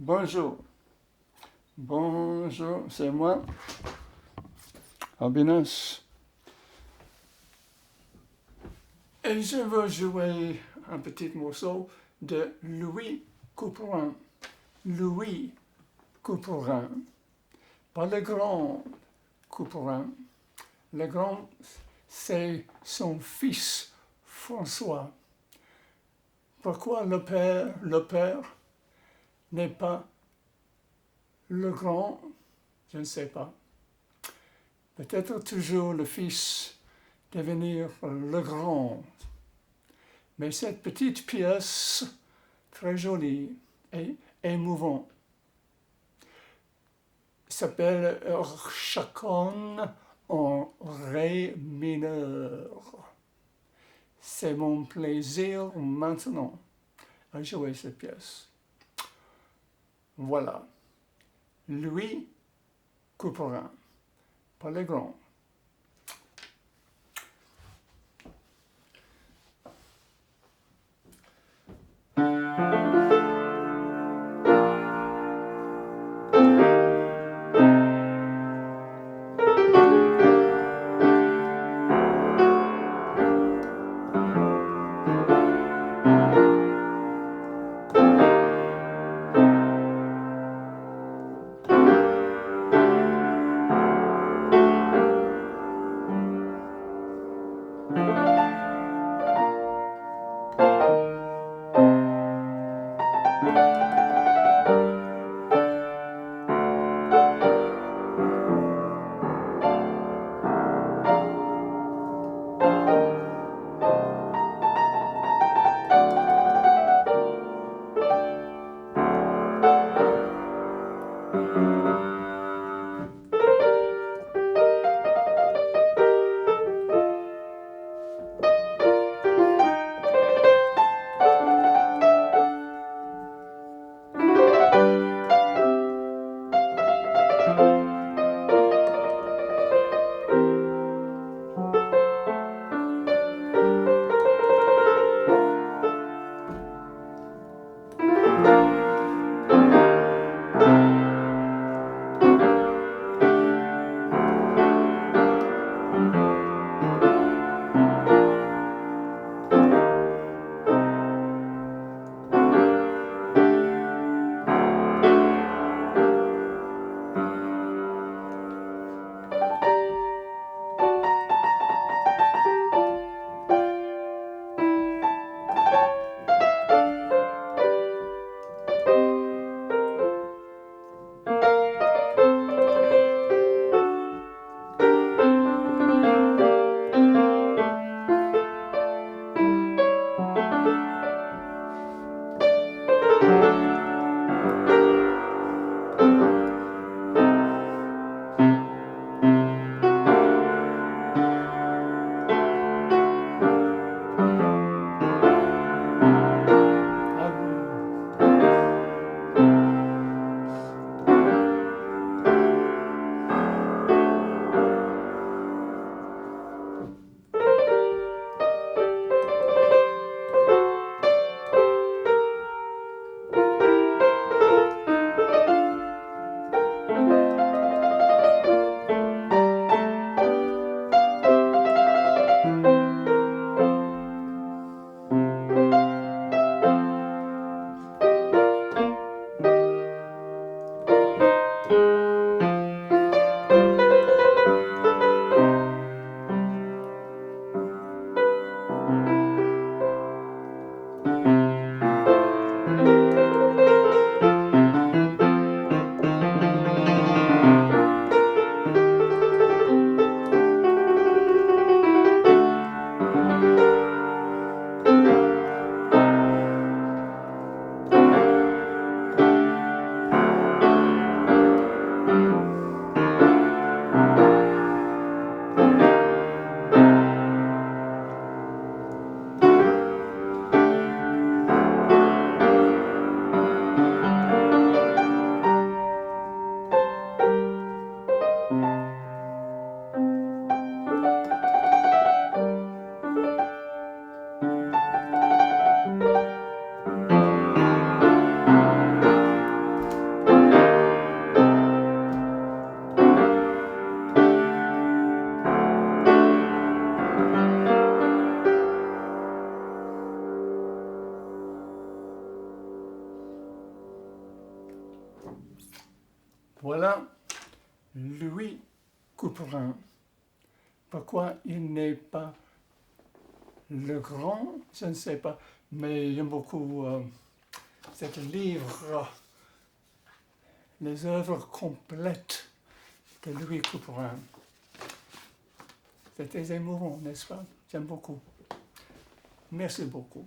Bonjour. Bonjour, c'est moi, Albinas. Et je veux jouer un petit morceau de Louis Couperin. Louis Couperin. Pas le grand Couperin. Le grand, c'est son fils François. Pourquoi le père n'est pas le grand, je ne sais pas. Peut-être toujours le fils devenir le grand. Mais cette petite pièce, très jolie et émouvante, s'appelle Chaconne en Ré mineur. C'est mon plaisir maintenant à jouer cette pièce. Voilà. Louis Couperin, pas le grand. Couperin. Pourquoi il n'est pas le grand, je ne sais pas, mais j'aime beaucoup ce livre, les œuvres complètes de Louis Couperin. C'était émouvant, n'est-ce pas? J'aime beaucoup. Merci beaucoup.